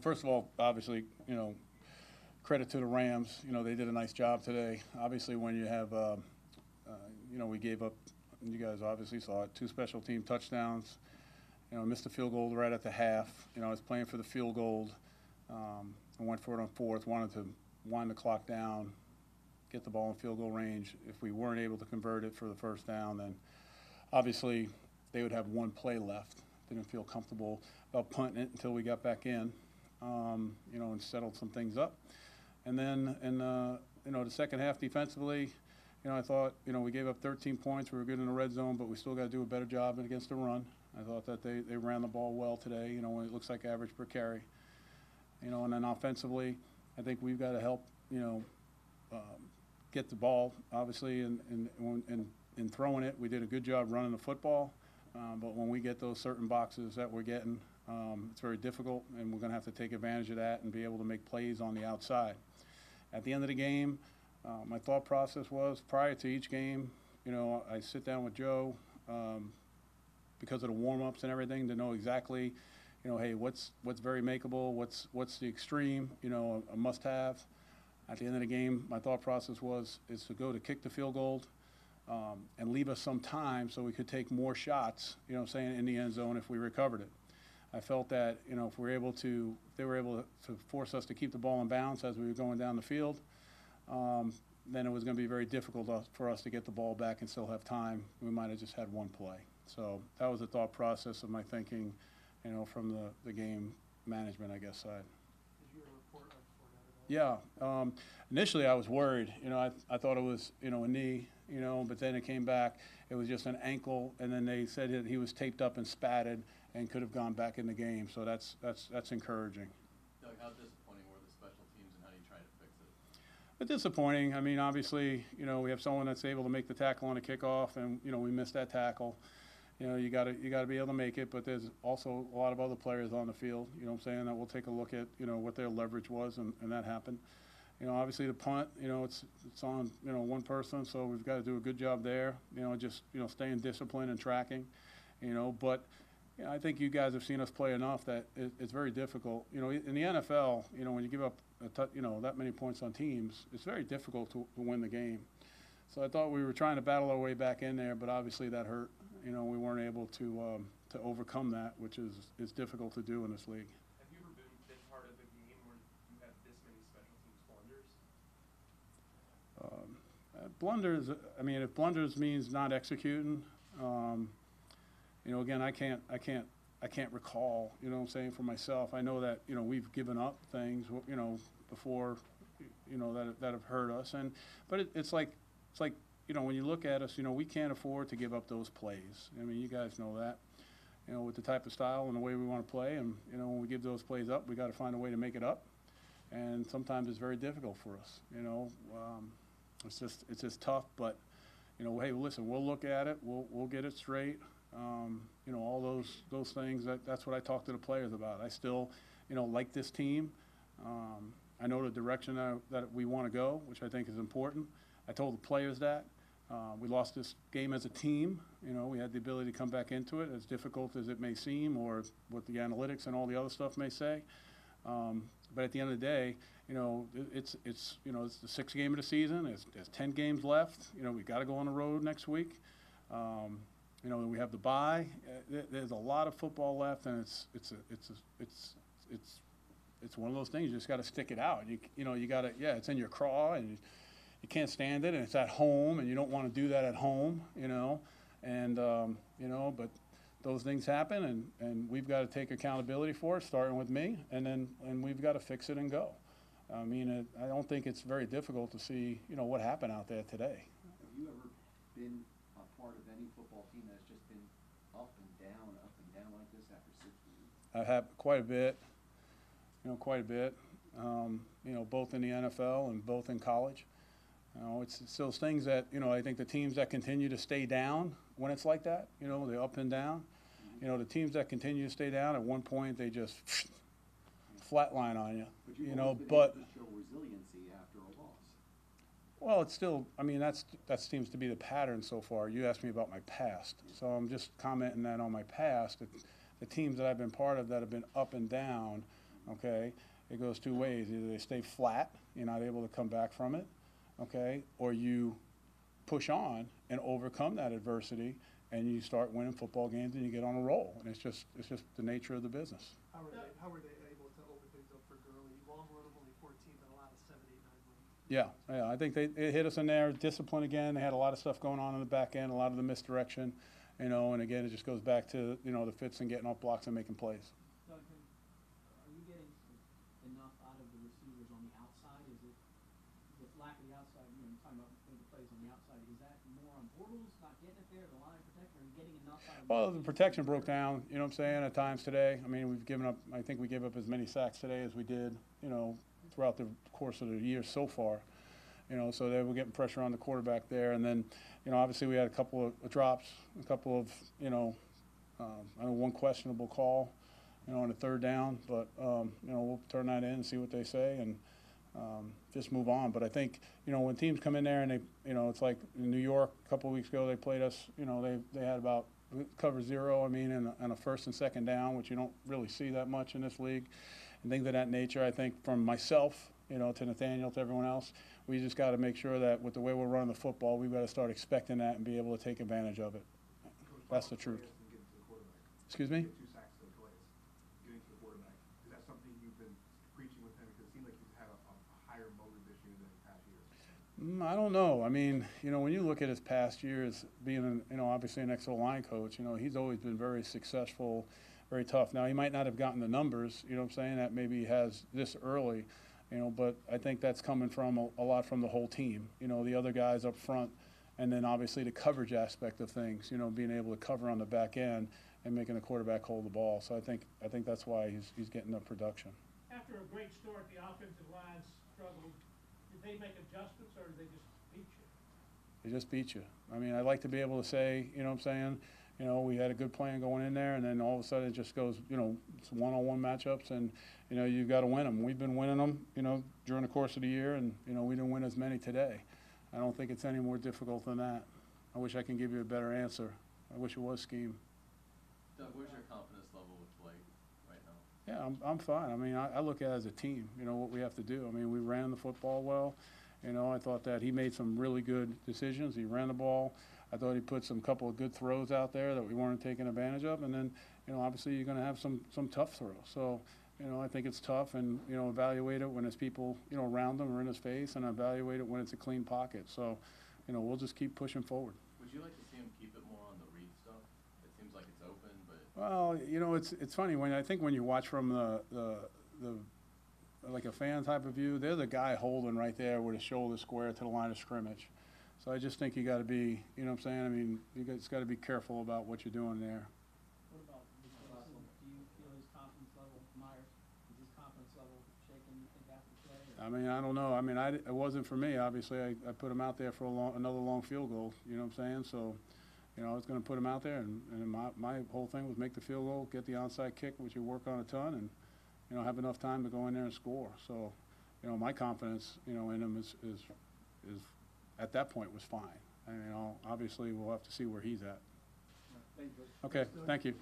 First of all, obviously, credit to the Rams. They did a nice job today. Obviously, when you have, we gave up. You guys obviously saw it. Two special team touchdowns. Missed the field goal right at the half. I was playing for the field goal. I went for it on fourth. Wanted to wind the clock down, get the ball in field goal range. If we weren't able to convert it for the first down, then obviously they would have one play left. Didn't feel comfortable about punting it until we got back in, and settled some things up. And then the second half defensively, I thought, we gave up 13 points. We were good in the red zone, but we still got to do a better job against the run. I thought that they ran the ball well today, when it looks like average per carry. And then offensively, I think we've got to help, get the ball, obviously, and throwing it. We did a good job running the football, but when we get those certain boxes that we're getting, it's very difficult, and we're going to have to take advantage of that and be able to make plays on the outside. At the end of the game, my thought process was prior to each game, I sit down with Joe because of the warm-ups and everything to know exactly, hey, what's very makeable, what's the extreme, a must-have. At the end of the game, my thought process is to go to kick the field goal and leave us some time so we could take more shots, in the end zone if we recovered it. I felt that, if they were able to force us to keep the ball in bounds as we were going down the field, then it was going to be very difficult for us to get the ball back and still have time. We might have just had one play. So that was the thought process of my thinking, from the game management, I guess, side. Did you report before that at all? Yeah. Initially, I was worried. I thought it was, a knee, but then it came back. It was just an ankle, and then they said that he was taped up and spatted and could have gone back in the game. So that's encouraging. Doug, how disappointing were the special teams, and how do you try to fix it? But disappointing. I mean, obviously, we have someone that's able to make the tackle on a kickoff, and we missed that tackle. You got to be able to make it, but there's also a lot of other players on the field. That we'll take a look at what their leverage was, and that happened. Obviously the punt, it's on one person, so we've got to do a good job there. Just staying disciplined and tracking. But I think you guys have seen us play enough that it's very difficult. In the NFL, when you give up that many points on teams, it's very difficult to win the game. So I thought we were trying to battle our way back in there, but obviously that hurt. We weren't able to overcome that, which is difficult to do in this league. Have you ever been part of a game where you had this many special teams blunders? Blunders. I mean, if blunders means not executing, again, I can't recall. For myself, I know that we've given up things, before, that have hurt us, but it's like. When you look at us, we can't afford to give up those plays. I mean, you guys know that, with the type of style and the way we want to play. And, when we give those plays up, we got to find a way to make it up. And sometimes it's very difficult for us, It's just tough. But, hey, listen, we'll look at it. We'll get it straight. All those things, that's what I talk to the players about. I still, like this team. I know the direction that we want to go, which I think is important. I told the players that. We lost this game as a team. We had the ability to come back into it, as difficult as it may seem, or what the analytics and all the other stuff may say. But at the end of the day, it's the sixth game of the season. There's 10 games left. We've got to go on the road next week. We have the bye. There's a lot of football left, and it's one of those things. You just got to stick it out. You got to. Yeah, it's in your craw, and you can't stand it, and it's at home, and you don't want to do that at home, but those things happen, and we've got to take accountability for it, starting with me, and we've got to fix it and go. I mean, I don't think it's very difficult to see, what happened out there today. Have you ever been a part of any football team that's just been up and down like this after 6 weeks? I have quite a bit, both in the NFL and both in college. It's those things that, I think the teams that continue to stay down when it's like that, they're up and down. The teams that continue to stay down, at one point they just flatline on you. But you've always been but able to show resiliency after a loss. well, it's still, that seems to be the pattern so far. You asked me about my past, so I'm just commenting that on my past. The teams that I've been part of that have been up and down, okay, it goes two ways. Either they stay flat, you're not able to come back from it, okay, or you push on and overcome that adversity and you start winning football games and you get on a roll. And it's just the nature of the business. How were they able to open things up for Gurley? Long run of only 14, but a lot of 7, 8, 9 wins. Yeah, I think it hit us in there. Discipline again. They had a lot of stuff going on in the back end, a lot of the misdirection, and again, it just goes back to, the fits and getting off blocks and making plays. Duncan, are you getting enough out of the receivers on the outside? Is it the lack of the outside, you're talking about the plays on the outside, is that more on Bortles, not getting it there, the line protection, or are you getting enough out of Well, the protection broke down, you know what I'm saying, at times today. I mean, I think we gave up as many sacks today as we did, throughout the course of the year so far. So they were getting pressure on the quarterback there. And then, obviously we had a couple of drops, a couple of, I know one questionable call, on the third down. But, we'll turn that in and see what they say and just move on. But I think, when teams come in there and they, it's like in New York a couple of weeks ago, they played us, they had about cover zero, and a first and second down, which you don't really see that much in this league. And things of that nature, I think from myself, to Nathaniel, to everyone else, we just got to make sure that with the way we're running the football, we've got to start expecting that and be able to take advantage of it. That's the truth. Excuse me? 2 sacks to Calais, getting to the quarterback. Is that something you've been preaching with him? Because it seems like he's had a higher motive this year than in past years. I don't know. When you look at his past years, being, obviously an ex-O-line coach, he's always been very successful, very tough. Now, he might not have gotten the numbers, that maybe he has this early, but I think that's coming from a lot from the whole team, the other guys up front, and then obviously the coverage aspect of things, being able to cover on the back end and making the quarterback hold the ball. So I think that's why he's getting the production. After a great start, the offensive line struggled. Did they make adjustments, or did they just beat you? They just beat you. I'd like to be able to say, we had a good plan going in there, and then all of a sudden it just goes, it's one-on-one matchups, and, you've got to win them. We've been winning them, during the course of the year, and, we didn't win as many today. I don't think it's any more difficult than that. I wish I can give you a better answer. I wish it was scheme. Doug, where's your confidence level with Blake right now? Yeah, I'm fine. I look at it as a team, what we have to do. We ran the football well. I thought that he made some really good decisions. He ran the ball. I thought he put some couple of good throws out there that we weren't taking advantage of. And then, obviously you're going to have some tough throws. So, I think it's tough, and, evaluate it when there's people, around him or in his face, and evaluate it when it's a clean pocket. So, we'll just keep pushing forward. Would you like to see him keep it more on the read stuff? It seems like it's open, but. Well, it's funny when you watch from the like a fan type of view, they're the guy holding right there with his shoulder square to the line of scrimmage. So I just think you got to be, you just got to be careful about what you're doing there. What about Jason? Do you feel his confidence level, Myers, is his confidence level shaken, you think, after today? I don't know. It wasn't for me. Obviously, I put him out there for another long field goal. So, I was going to put him out there, and my whole thing was make the field goal, get the onside kick, which you work on a ton, and have enough time to go in there and score. So, my confidence, in him is at that point was fine. Obviously we'll have to see where he's at. Thank you. Okay, thank you.